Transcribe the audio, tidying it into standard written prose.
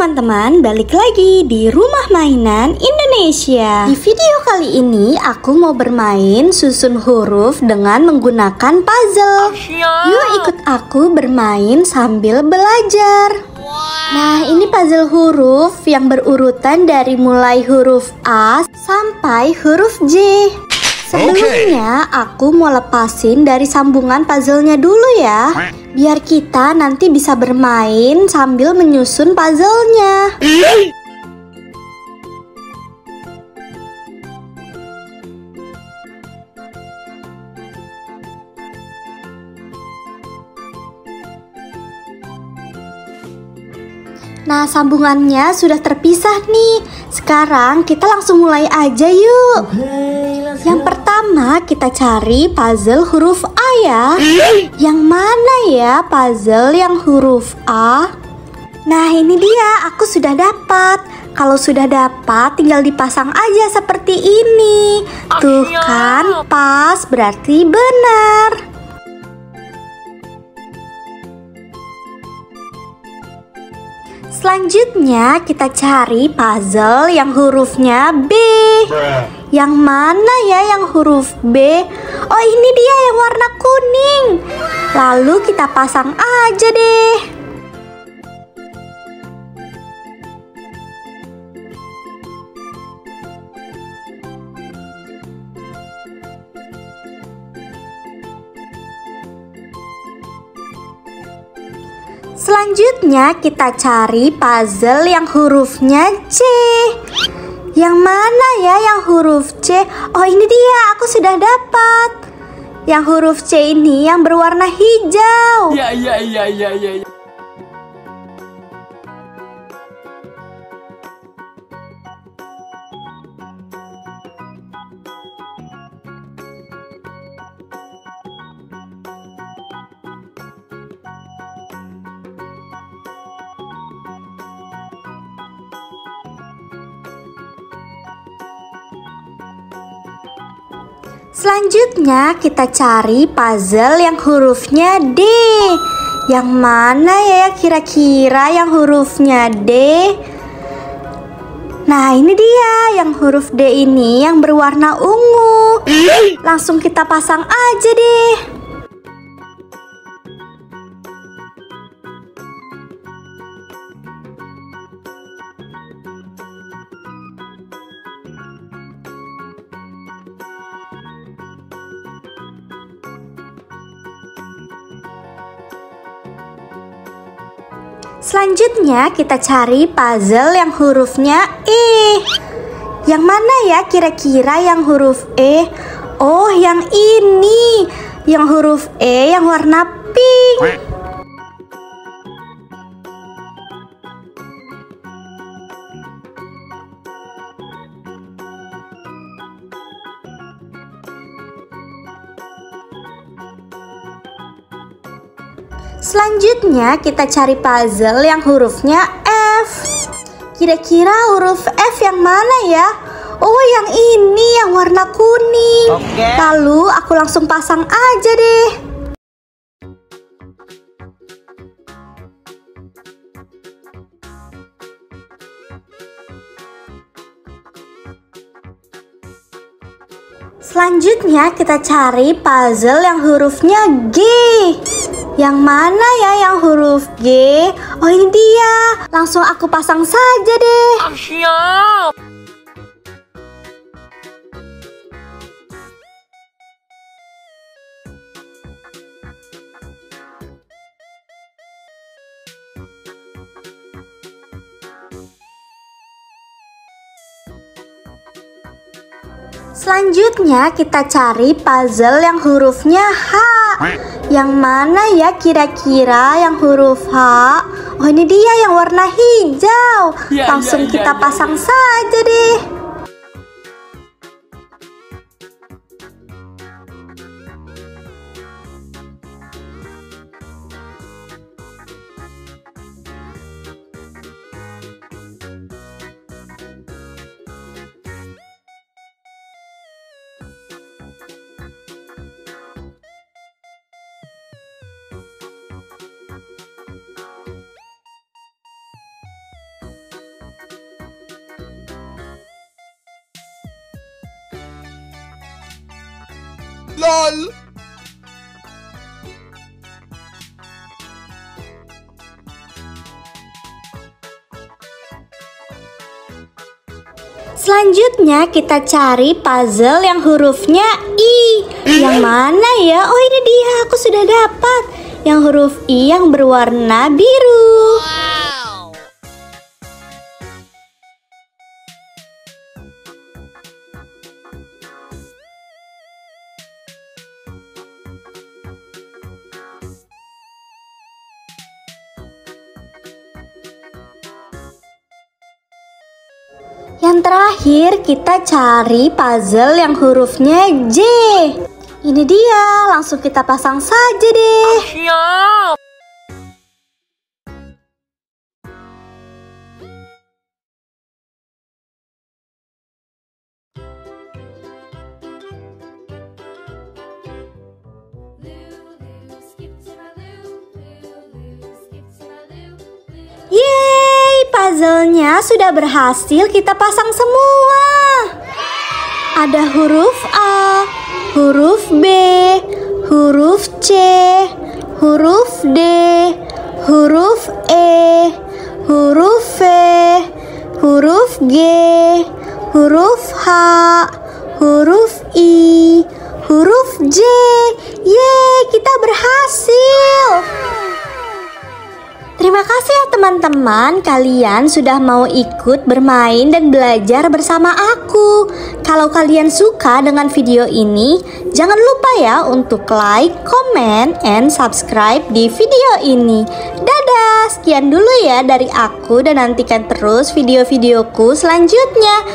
teman-teman, balik lagi di Rumah Mainan Indonesia. Di video kali ini aku mau bermain susun huruf dengan menggunakan puzzle. Yuk ikut aku bermain sambil belajar. Nah, ini puzzle huruf yang berurutan dari mulai huruf A sampai huruf J. Sebelumnya aku mau lepasin dari sambungan puzzle-nya dulu ya, biar kita nanti bisa bermain sambil menyusun puzzle-nya. Nah, sambungannya sudah terpisah nih. Sekarang kita langsung mulai aja yuk. Yang pertama kita cari puzzle huruf A ya. Yang mana ya puzzle yang huruf A? Nah, ini dia, aku sudah dapat. Kalau sudah dapat tinggal dipasang aja seperti ini. Tuh kan, pas, berarti benar. Selanjutnya kita cari puzzle yang hurufnya B. Yang mana ya yang huruf B? Oh, ini dia yang warna kuning. Lalu kita pasang aja deh. Selanjutnya kita cari puzzle yang hurufnya C. Yang mana ya yang huruf C? Oh, ini dia, aku sudah dapat. Yang huruf C ini yang berwarna hijau. Ya. Selanjutnya kita cari puzzle yang hurufnya D. Yang mana ya kira-kira yang hurufnya D? Nah, ini dia yang huruf D ini yang berwarna ungu. Langsung kita pasang aja deh. Selanjutnya kita cari puzzle yang hurufnya E. Yang mana ya kira-kira yang huruf E? Oh, yang ini. Yang huruf E yang warna pink. Selanjutnya kita cari puzzle yang hurufnya F. Kira-kira huruf F yang mana ya? Oh, yang ini yang warna kuning. Lalu aku langsung pasang aja deh. Selanjutnya kita cari puzzle yang hurufnya G. Yang mana ya yang huruf G? Oh, ini dia. Langsung aku pasang saja deh. Siap. Selanjutnya kita cari puzzle yang hurufnya H. Yang mana ya kira-kira yang huruf H? Oh, ini dia yang warna hijau. Langsung kita pasang saja deh. LOL. Selanjutnya kita cari puzzle yang hurufnya I. Yang mana ya? Oh, ini dia, aku sudah dapat. Yang huruf I yang berwarna biru. Yang terakhir kita cari puzzle yang hurufnya J. Ini dia, langsung kita pasang saja deh. Siap. Yeay, puzzle-nya sudah berhasil kita pasang semua. Ada huruf A, huruf B, huruf C, huruf D, huruf E, huruf V, huruf G, huruf H, huruf I, huruf J. Yeay, kita berhasil. Terima kasih ya teman-teman, kalian sudah mau ikut bermain dan belajar bersama aku. Kalau kalian suka dengan video ini, jangan lupa ya untuk like, comment, and subscribe di video ini. Dadah, sekian dulu ya dari aku dan nantikan terus video-videoku selanjutnya.